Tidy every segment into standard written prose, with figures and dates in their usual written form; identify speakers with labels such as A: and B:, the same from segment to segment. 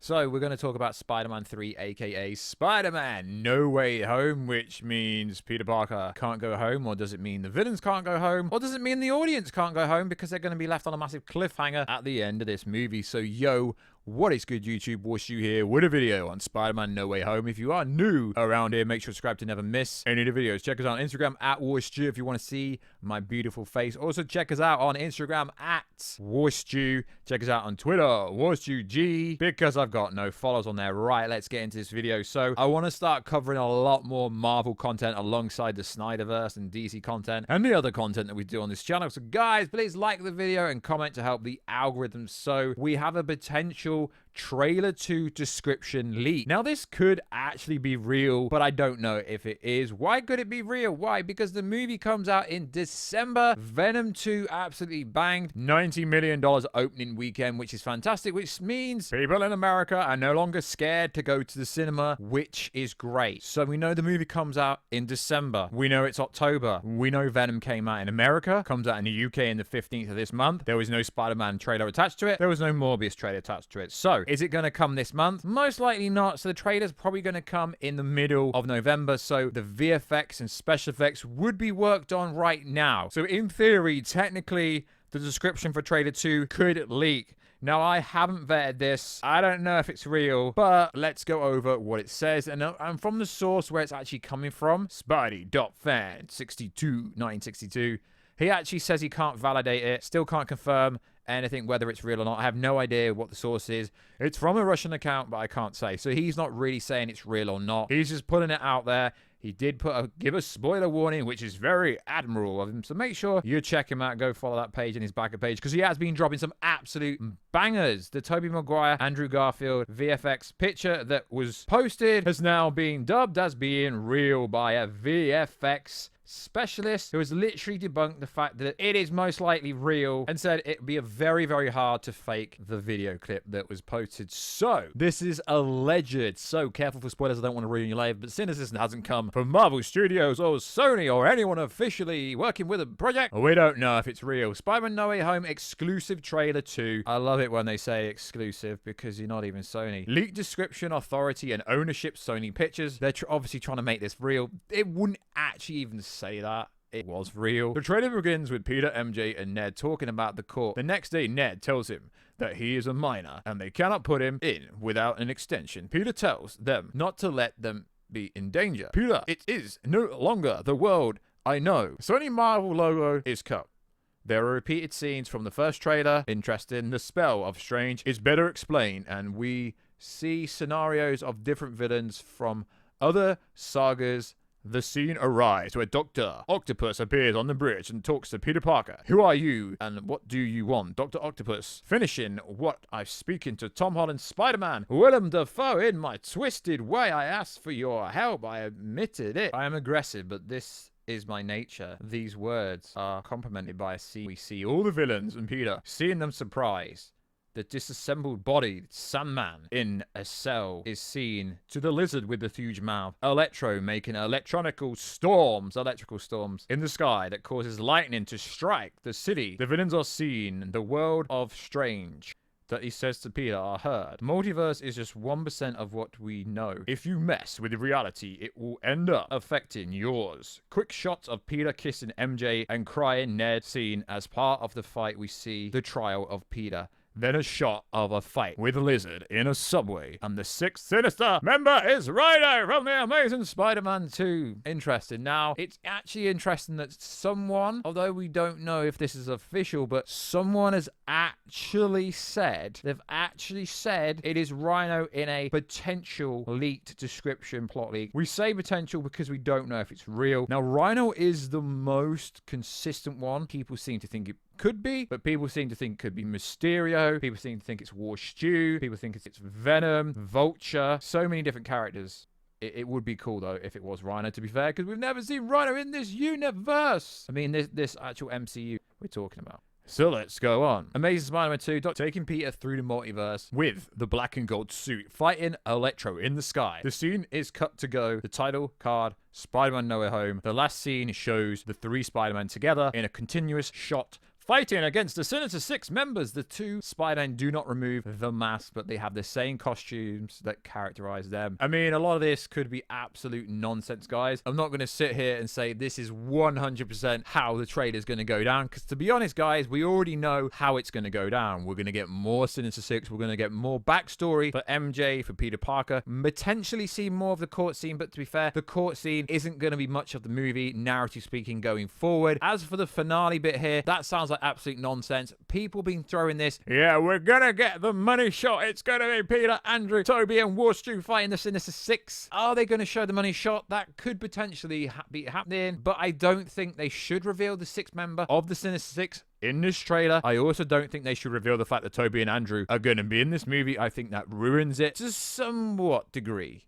A: So we're going to talk about Spider-Man 3, aka Spider-Man No Way Home, which means Peter Parker can't go home, or does it mean the villains can't go home, or does it mean the audience can't go home because they're going to be left on a massive cliffhanger at the end of this movie? So yo, what is good, YouTube? Warstu here with a video on Spider-Man No Way Home. If you are new around here, make sure to subscribe to never miss any of the videos. Check us out on Instagram at Warstu if you want to see my beautiful face. Also, check us out on Instagram at Warstu. Check us out on Twitter, WarstuG, because I've got no followers on there. Right, let's get into this video. So I want to start covering a lot more Marvel content alongside the Snyderverse and DC content and the other content that we do on this channel. So guys, please like the video and comment to help the algorithm. So we have a potential trailer 2 description leak. Now this could actually be real, but I don't know if it is. Why could it be real? Why? Because the movie comes out in December. Venom 2 absolutely banged. $90 million opening weekend, which is fantastic, which means people in America are no longer scared to go to the cinema, which is great. So we know the movie comes out in December. We know it's October. We know Venom came out in America, comes out in the UK in the 15th of this month. There was no Spider-Man trailer attached to it. There was no Morbius trailer attached to it. So is it going to come this month? Most likely not. So the trailer's probably going to come in the middle of November. So the VFX and special effects would be worked on right now. So in theory, technically, the description for trailer 2 could leak. Now, I haven't vetted this. I don't know if it's real, but let's go over what it says. And from the source where it's actually coming from, Spidey.fan62, 1962, he actually says he can't validate it, still can't confirm anything, whether it's real or not. I have no idea what the source is. It's from a Russian account, but I can't say. So he's not really saying it's real or not. He's just putting it out there. He did give a spoiler warning, which is very admirable of him. So make sure you check him out. Go follow that page and his backer page, because he has been dropping some absolute bangers. The Tobey Maguire, Andrew Garfield VFX picture that was posted has now been dubbed as being real by a VFX specialist who has literally debunked the fact that it is most likely real and said it'd be very, very hard to fake the video clip that was posted. So this is alleged. So careful for spoilers. I don't want to ruin your life, but since this hasn't come from Marvel Studios or Sony or anyone officially working with a project, we don't know if it's real. Spider-Man No Way Home exclusive trailer 2. I love it when they say exclusive because you're not even Sony. Leak description, authority, and ownership Sony Pictures. They're obviously trying to make this real. It wouldn't actually even say that it was real. The trailer begins with Peter, MJ, and Ned talking about the court. The next day, Ned tells him that he is a minor and they cannot put him in without an extension. Peter tells them not to let them be in danger. Peter, it is no longer the world I know. Sony Marvel logo is cut. There are repeated scenes from the first trailer. Interesting. The spell of Strange is better explained, and we see scenarios of different villains from other sagas. The scene arrives where Dr. Octopus appears on the bridge and talks to Peter Parker. Who are you and what do you want? Dr. Octopus finishing what I'm speaking to Tom Holland Spider-Man. Willem Dafoe, in my twisted way, I asked for your help. I admitted it. I am aggressive, but this is my nature. These words are complemented by a scene. We see all the villains and Peter seeing them surprised. The disassembled body, Sandman, in a cell is seen to the lizard with the huge mouth. Electro making electrical storms in the sky that causes lightning to strike the city. The villains are seen. The world of Strange that he says to Peter are heard. Multiverse is just 1% of what we know. If you mess with reality, it will end up affecting yours. Quick shots of Peter kissing MJ and crying Ned seen as part of the fight. We see the trial of Peter. Then a shot of a fight with a lizard in a subway. And the sixth sinister member is Rhino from the Amazing Spider-Man 2. Interesting. Now, it's actually interesting that someone, although we don't know if this is official, but someone has actually said, they've actually said it is Rhino in a potential leaked description plot leak. We say potential because we don't know if it's real. Now, Rhino is the most consistent one. People seem to think it could be, but people seem to think it could be Mysterio. People seem to think it's Warstu. People think it's Venom, Vulture. So many different characters. It would be cool, though, if it was Rhino, to be fair, because we've never seen Rhino in this universe. I mean, this actual MCU we're talking about. So let's go on. Amazing Spider-Man 2, taking Peter through the multiverse with the black and gold suit, fighting Electro in the sky. The scene is cut to go. The title card, Spider-Man No Way Home. The last scene shows the three Spider-Men together in a continuous shot fighting against the Sinister Six members. The two Spider-Man do not remove the mask, but they have the same costumes that characterize them. I mean, a lot of this could be absolute nonsense, guys. I'm not going to sit here and say this is 100% how the trailer is going to go down, because to be honest, guys, we already know how it's going to go down. We're going to get more Sinister Six. We're going to get more backstory for MJ, for Peter Parker, potentially see more of the court scene, but to be fair, the court scene isn't going to be much of the movie, narrative speaking, going forward. As for the finale bit here, that sounds like absolute nonsense. People been throwing this, yeah, we're going to get the money shot. It's going to be Peter, Andrew, Toby, and Warstu fighting the Sinister Six. Are they going to show the money shot? That could potentially be happening, but I don't think they should reveal the sixth member of the Sinister Six in this trailer. I also don't think they should reveal the fact that Toby and Andrew are going to be in this movie. I think that ruins it to somewhat degree.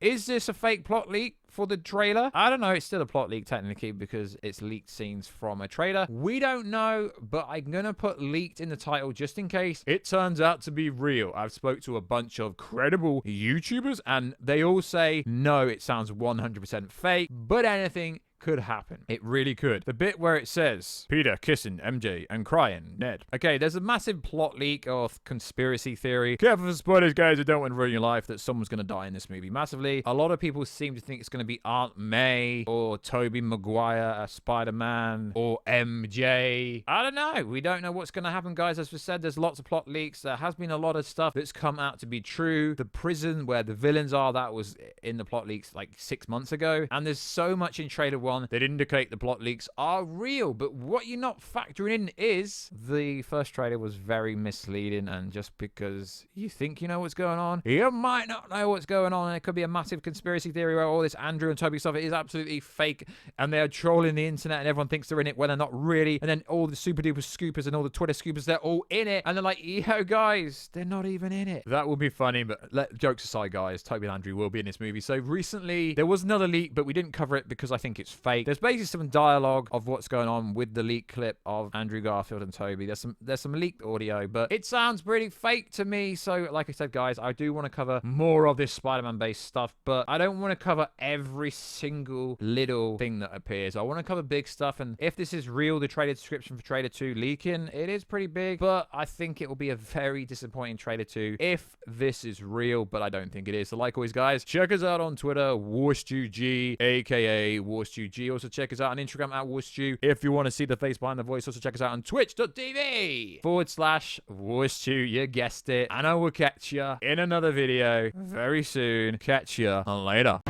A: Is this a fake plot leak for the trailer? I don't know. It's still a plot leak technically because it's leaked scenes from a trailer. We don't know, but I'm gonna put leaked in the title just in case it turns out to be real. I've spoke to a bunch of credible YouTubers and they all say no, it sounds 100% fake, but anything could happen. It really could. The bit where it says Peter kissing MJ and crying Ned. Okay, there's a massive plot leak or conspiracy theory. Careful for spoilers, guys. I don't want to ruin your life that someone's going to die in this movie massively. A lot of people seem to think it's going to be Aunt May or Tobey Maguire as Spider-Man or MJ. I don't know. We don't know what's going to happen, guys. As we said, there's lots of plot leaks. There has been a lot of stuff that's come out to be true. The prison where the villains are, that was in the plot leaks like 6 months ago. And there's so much in trailer 1 that indicate the plot leaks are real, but what you're not factoring in is the first trailer was very misleading, and just because you think you know what's going on, you might not know what's going on, and it could be a massive conspiracy theory where all this Andrew and Toby stuff is absolutely fake, and they're trolling the internet, and everyone thinks they're in it when they're not really, and then all the super duper scoopers and all the Twitter scoopers, they're all in it, and they're like, yo guys, they're not even in it. That would be funny, but jokes aside, guys, Toby and Andrew will be in this movie. So recently, there was another leak, but we didn't cover it because I think it's fake. There's basically some dialogue of what's going on with the leaked clip of Andrew Garfield and Toby. There's some leaked audio, but it sounds pretty fake to me. So like I said, guys, I do want to cover more of this Spider-Man based stuff, but I don't want to cover every single little thing that appears. I want to cover big stuff, and if this is real, the trailer description for trailer 2 leaking, it is pretty big, but I think it will be a very disappointing trailer 2 if this is real, but I don't think it is. So like always, guys, check us out on Twitter, WarstuG, aka WarstuG. Also check us out on Instagram at Warstu. If you want to see the face behind the voice, also check us out on twitch.tv/Warstu. You guessed it. And I will catch you in another video very soon. Catch you later.